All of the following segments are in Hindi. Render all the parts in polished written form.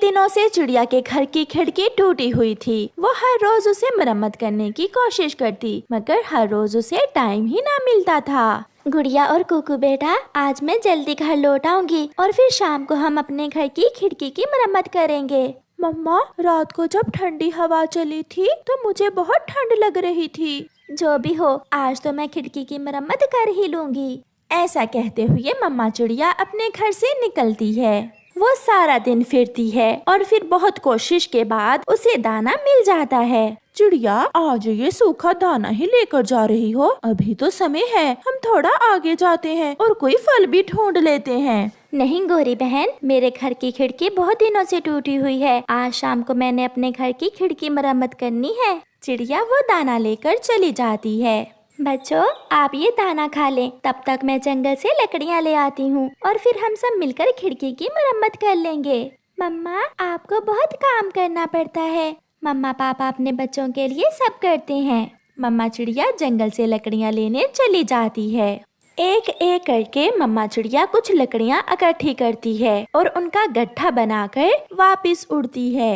दिनों से चिड़िया के घर की खिड़की टूटी हुई थी। वो हर रोज उसे मरम्मत करने की कोशिश करती, मगर हर रोज उसे टाइम ही ना मिलता था। गुड़िया और कुकू बेटा, आज मैं जल्दी घर लौट आऊंगी और फिर शाम को हम अपने घर की खिड़की की मरम्मत करेंगे। मम्मा, रात को जब ठंडी हवा चली थी तो मुझे बहुत ठंड लग रही थी। जो भी हो, आज तो मैं खिड़की की मरम्मत कर ही लूंगी। ऐसा कहते हुए मम्मा चिड़िया अपने घर से निकलती है। वो सारा दिन फिरती है और फिर बहुत कोशिश के बाद उसे दाना मिल जाता है। चिड़िया, आज ये सूखा दाना ही लेकर जा रही हो? अभी तो समय है, हम थोड़ा आगे जाते हैं और कोई फल भी ढूंढ लेते हैं। नहीं गोरी बहन, मेरे घर की खिड़की बहुत दिनों से टूटी हुई है। आज शाम को मैंने अपने घर की खिड़की मरम्मत करनी है। चिड़िया वो दाना लेकर चली जाती है। बच्चों, आप ये दाना खा लें, तब तक मैं जंगल से लकड़ियाँ ले आती हूँ और फिर हम सब मिलकर खिड़की की मरम्मत कर लेंगे। मम्मा, आपको बहुत काम करना पड़ता है। मम्मा पापा अपने बच्चों के लिए सब करते हैं। मम्मा चिड़िया जंगल से लकड़ियाँ लेने चली जाती है। एक एक करके मम्मा चिड़िया कुछ लकड़ियाँ इकट्ठी करती है और उनका गट्ठा बनाकर वापस उड़ती है।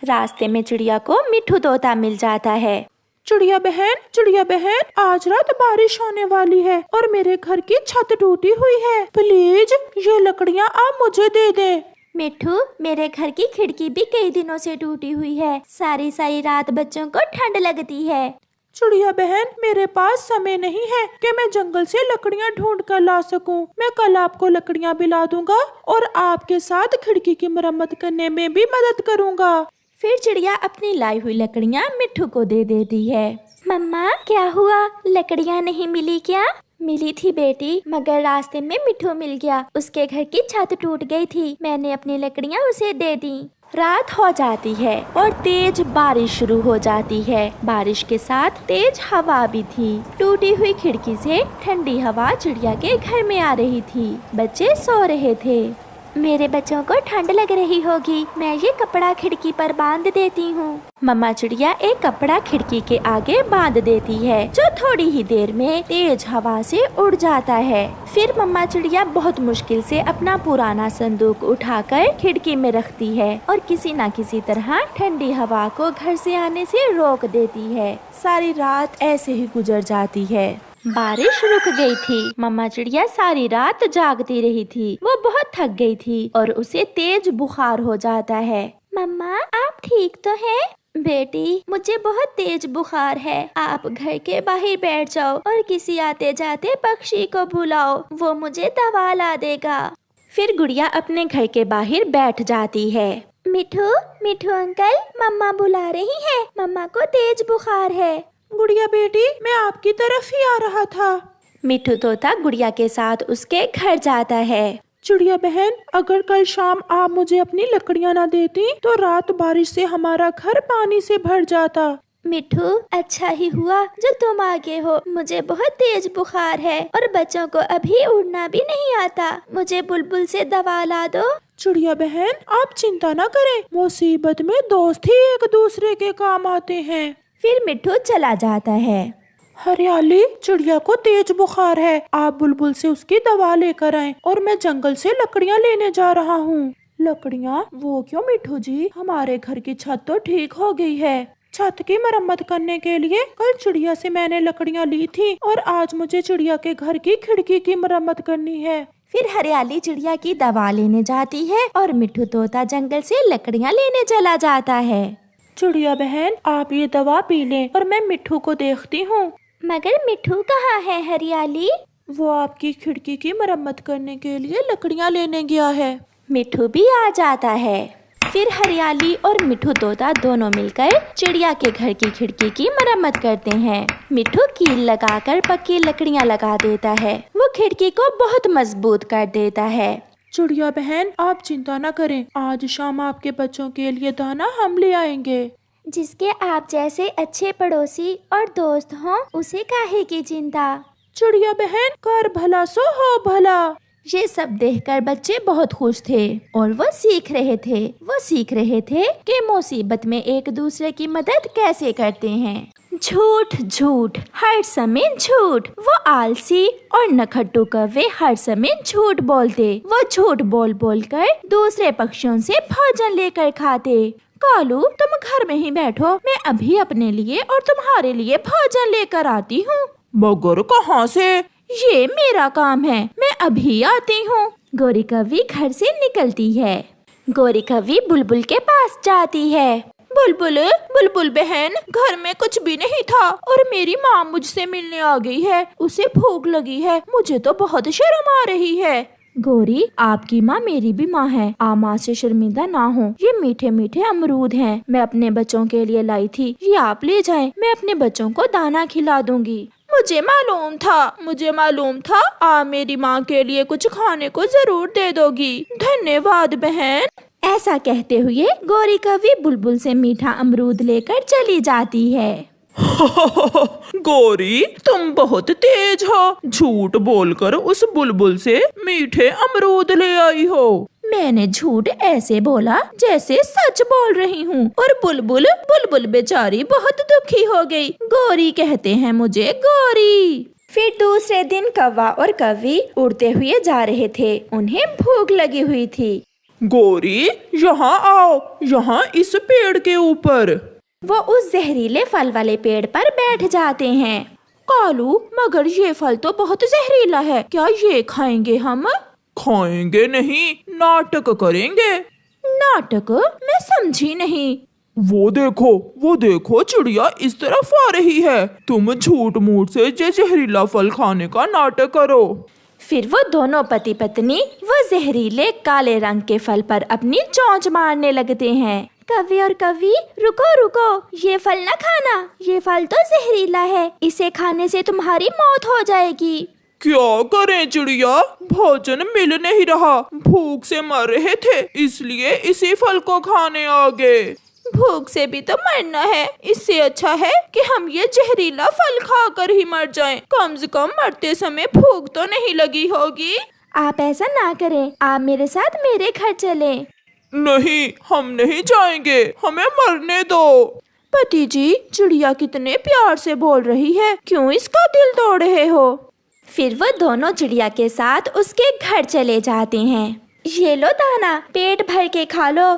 रास्ते में चिड़िया को मिट्ठू तोता मिल जाता है। चिड़िया बहन, आज रात बारिश होने वाली है और मेरे घर की छत टूटी हुई है। प्लीज ये लकड़ियाँ आप मुझे दे दे। मिट्ठू, मेरे घर की खिड़की भी कई दिनों से टूटी हुई है। सारी सारी रात बच्चों को ठंड लगती है। चिड़िया बहन, मेरे पास समय नहीं है कि मैं जंगल से लकड़ियाँ ढूंढ कर ला सकूं। मैं कल आपको लकड़ियाँ भी ला दूंगा और आपके साथ खिड़की की मरम्मत करने में भी मदद करूंगा। फिर चिड़िया अपनी लाई हुई लकड़ियाँ मिट्ठू को दे देती है। मम्मा, क्या हुआ? लकड़ियाँ नहीं मिली क्या? मिली थी बेटी, मगर रास्ते में मिट्ठू मिल गया। उसके घर की छत टूट गई थी, मैंने अपनी लकड़ियाँ उसे दे दी। रात हो जाती है और तेज बारिश शुरू हो जाती है। बारिश के साथ तेज हवा भी थी। टूटी हुई खिड़की से ठंडी हवा चिड़िया के घर में आ रही थी। बच्चे सो रहे थे। मेरे बच्चों को ठंड लग रही होगी, मैं ये कपड़ा खिड़की पर बांध देती हूँ। मम्मा चिड़िया एक कपड़ा खिड़की के आगे बांध देती है, जो थोड़ी ही देर में तेज हवा से उड़ जाता है। फिर मम्मा चिड़िया बहुत मुश्किल से अपना पुराना संदूक उठाकर खिड़की में रखती है और किसी न किसी तरह ठंडी हवा को घर से आने से रोक देती है। सारी रात ऐसे ही गुजर जाती है। बारिश रुक गई थी। मम्मा चिड़िया सारी रात जागती रही थी। वो बहुत थक गई थी और उसे तेज बुखार हो जाता है। मम्मा, आप ठीक तो हैं? बेटी, मुझे बहुत तेज बुखार है। आप घर के बाहर बैठ जाओ और किसी आते जाते पक्षी को बुलाओ, वो मुझे दवा ला देगा। फिर गुड़िया अपने घर के बाहर बैठ जाती है। मिठू अंकल, मम्मा बुला रही है। मम्मा को तेज बुखार है। गुड़िया बेटी, मैं आपकी तरफ ही आ रहा था। मिट्ठू तोता गुड़िया के साथ उसके घर जाता है। चिड़िया बहन, अगर कल शाम आप मुझे अपनी लकड़ियाँ ना देती तो रात बारिश से हमारा घर पानी से भर जाता। मिट्ठू, अच्छा ही हुआ जो तुम आगे हो। मुझे बहुत तेज बुखार है और बच्चों को अभी उड़ना भी नहीं आता। मुझे बुलबुल से दवा ला दो। चिड़िया बहन, आप चिंता न करें, मुसीबत में दोस्त ही एक दूसरे के काम आते हैं। फिर मिट्ठू चला जाता है। हरियाली, चिड़िया को तेज बुखार है, आप बुलबुल से उसकी दवा लेकर आएं और मैं जंगल से लकड़ियाँ लेने जा रहा हूँ। लकड़ियाँ? वो क्यों मिट्ठू जी, हमारे घर की छत तो ठीक हो गई है। छत की मरम्मत करने के लिए कल चिड़िया से मैंने लकड़ियाँ ली थी और आज मुझे चिड़िया के घर की खिड़की की मरम्मत करनी है। फिर हरियाली चिड़िया की दवा लेने जाती है और मिट्ठू तोता जंगल से लकड़ियाँ लेने चला जाता है। चिड़िया बहन, आप ये दवा पी लें और मैं मिट्ठू को देखती हूँ। मगर मिट्ठू कहाँ है हरियाली? वो आपकी खिड़की की मरम्मत करने के लिए लकड़ियाँ लेने गया है। मिट्ठू भी आ जाता है। फिर हरियाली और मिट्ठू तोता दोनों मिलकर चिड़िया के घर की खिड़की की मरम्मत करते हैं। मिट्ठू कील लगाकर पक्की लकड़ियाँ लगा देता है। वो खिड़की को बहुत मजबूत कर देता है। चिड़िया बहन, आप चिंता न करें, आज शाम आपके बच्चों के लिए दाना हम ले आएंगे। जिसके आप जैसे अच्छे पड़ोसी और दोस्त हों, उसे काहे की चिंता। चिड़िया बहन, कर भला सो हो भला। ये सब देखकर बच्चे बहुत खुश थे और वो सीख रहे थे कि मुसीबत में एक दूसरे की मदद कैसे करते हैं। झूठ झूठ, हर समय झूठ। वो आलसी और नखट्टू कौवे हर समय झूठ बोलते। वो झूठ बोल बोल कर दूसरे पक्षियों से भोजन लेकर खाते। कालू, तुम घर में ही बैठो, मैं अभी अपने लिए और तुम्हारे लिए भोजन लेकर आती हूँ। मगर कहाँ से? ये मेरा काम है, मैं अभी आती हूँ। गोरी कौवी घर से निकलती है। गोरी कौवी बुलबुल के पास जाती है। बुलबुल, बुलबुल बहन, घर में कुछ भी नहीं था और मेरी माँ मुझसे मिलने आ गई है। उसे भूख लगी है, मुझे तो बहुत शर्म आ रही है। गोरी, आपकी माँ मेरी भी माँ है, आप माँ से शर्मिंदा ना हो। ये मीठे मीठे अमरूद हैं, मैं अपने बच्चों के लिए लाई थी, ये आप ले जाएं, मैं अपने बच्चों को दाना खिला दूंगी। मुझे मालूम था आप मेरी माँ के लिए कुछ खाने को जरूर दे दोगी। धन्यवाद बहन। ऐसा कहते हुए गोरी कौवी बुलबुल से मीठा अमरूद लेकर चली जाती है। गोरी, तुम बहुत तेज हो, झूठ बोलकर उस बुलबुल से मीठे अमरूद ले आई हो। मैंने झूठ ऐसे बोला जैसे सच बोल रही हूँ। और बुलबुल बेचारी बहुत दुखी हो गई। गोरी कहते हैं मुझे, गोरी। फिर दूसरे दिन कौवा और कौवी उड़ते हुए जा रहे थे। उन्हें भूख लगी हुई थी। गोरी, यहाँ आओ, यहाँ इस पेड़ के ऊपर। वो उस जहरीले फल वाले पेड़ पर बैठ जाते हैं। कालू, मगर ये फल तो बहुत जहरीला है, क्या ये खाएंगे हम? खाएंगे नहीं, नाटक करेंगे। नाटक? मैं समझी नहीं। वो देखो चिड़िया इस तरफ आ रही है। तुम झूठ मूठ से ये जहरीला फल खाने का नाटक करो। फिर वो दोनों पति पत्नी वो जहरीले काले रंग के फल पर अपनी चोंच मारने लगते हैं। कौवे और कौवी, रुको, ये फल न खाना, ये फल तो जहरीला है, इसे खाने से तुम्हारी मौत हो जाएगी। क्या करें चिड़िया, भोजन मिल नहीं रहा, भूख से मर रहे थे, इसलिए इसी फल को खाने आ गए। भूख से भी तो मरना है, इससे अच्छा है कि हम ये जहरीला फल खाकर ही मर जाएं। कम से कम मरते समय भूख तो नहीं लगी होगी। आप ऐसा ना करें, आप मेरे साथ मेरे घर चलें। नहीं, हम नहीं जाएंगे, हमें मरने दो। पति जी, चिड़िया कितने प्यार से बोल रही है, क्यों इसका दिल तोड़ रहे हो? फिर वो दोनों चिड़िया के साथ उसके घर चले जाते हैं। ये लो दाना, पेट भर के खा लो।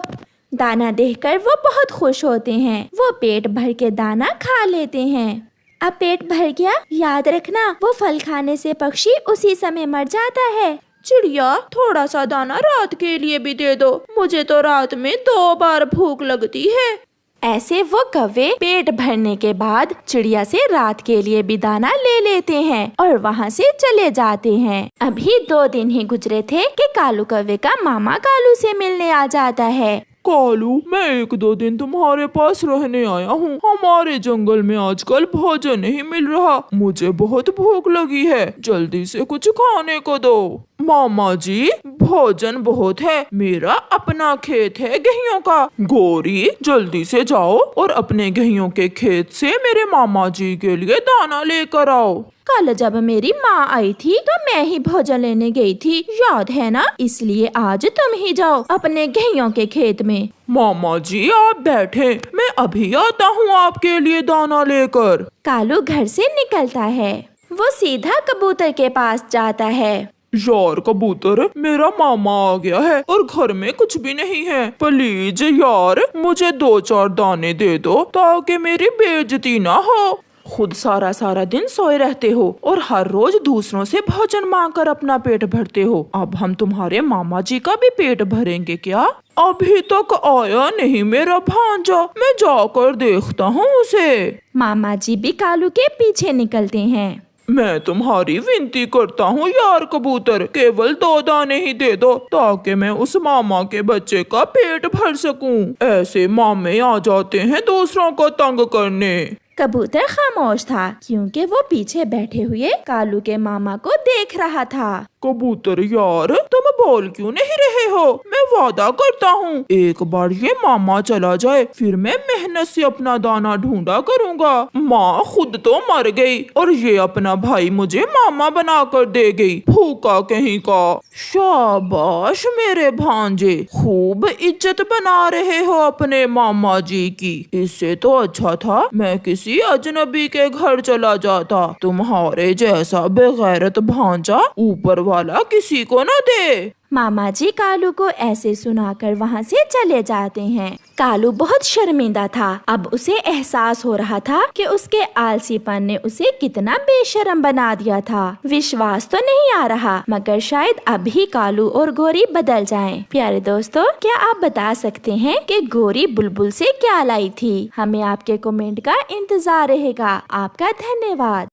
दाना देखकर वो बहुत खुश होते हैं। वो पेट भर के दाना खा लेते हैं। अब पेट भर गया, याद रखना वो फल खाने से पक्षी उसी समय मर जाता है। चिड़िया, थोड़ा सा दाना रात के लिए भी दे दो, मुझे तो रात में 2 बार भूख लगती है। ऐसे वो कौवे पेट भरने के बाद चिड़िया से रात के लिए भी दाना ले लेते हैं और वहाँ से चले जाते हैं। अभी 2 दिन ही गुजरे थे कि कालू कौवे का मामा कालू से मिलने आ जाता है। कालू, मैं 1-2 दिन तुम्हारे पास रहने आया हूँ। हमारे जंगल में आजकल भोजन नहीं मिल रहा, मुझे बहुत भूख लगी है, जल्दी से कुछ खाने को दो। मामा जी, भोजन बहुत है, मेरा अपना खेत है गेहूं का। गोरी, जल्दी से जाओ और अपने गेहूं के खेत से मेरे मामा जी के लिए दाना लेकर आओ। कल जब मेरी माँ आई थी तो मैं ही भोजन लेने गई थी, याद है ना? इसलिए आज तुम ही जाओ अपने गेहूं के खेत में। मामा जी, आप बैठे, मैं अभी आता हूँ आपके लिए दाना लेकर। कालू घर से निकलता है। वो सीधा कबूतर के पास जाता है। यार कबूतर, मेरा मामा आ गया है और घर में कुछ भी नहीं है, प्लीज यार मुझे 2-4 दाने दे दो ताकि मेरी बेइज्जती ना हो। खुद सारा दिन सोए रहते हो और हर रोज दूसरों से भोजन मांग कर अपना पेट भरते हो। अब हम तुम्हारे मामा जी का भी पेट भरेंगे क्या? अभी तक आया नहीं मेरा भांजा, मैं जाकर देखता हूँ उसे। मामा जी भी कालू के पीछे निकलते हैं। मैं तुम्हारी विनती करता हूँ यार कबूतर, केवल 2 दाने ही दे दो ताकि मैं उस मामा के बच्चे का पेट भर सकूं। ऐसे मामे आ जाते हैं दूसरों को तंग करने। कबूतर खामोश था क्योंकि वो पीछे बैठे हुए कालू के मामा को देख रहा था। कबूतर यार, तुम बोल क्यों नहीं रहे हो? मैं वादा करता हूँ एक बार ये मामा चला जाए फिर मैं मेहनत से अपना दाना ढूंढा करूँगा। माँ खुद तो मर गई और ये अपना भाई मुझे मामा बना कर दे गई, भूखा कहीं का। शाबाश मेरे भांजे, खूब इज्जत बना रहे हो अपने मामा जी की। इससे तो अच्छा था मैं किसी अजनबी के घर चला जाता। तुम्हारे जैसा बेगैरत भांजा ऊपर वाला किसी को न दे। मामा जी कालू को ऐसे सुनाकर वहाँ से चले जाते हैं। कालू बहुत शर्मिंदा था। अब उसे एहसास हो रहा था कि उसके आलसीपन ने उसे कितना बेशर्म बना दिया था। विश्वास तो नहीं आ रहा मगर शायद अभी कालू और गोरी बदल जाएं। प्यारे दोस्तों, क्या आप बता सकते हैं कि गोरी बुलबुल से क्या लाई थी? हमें आपके कमेंट का इंतजार रहेगा। आपका धन्यवाद।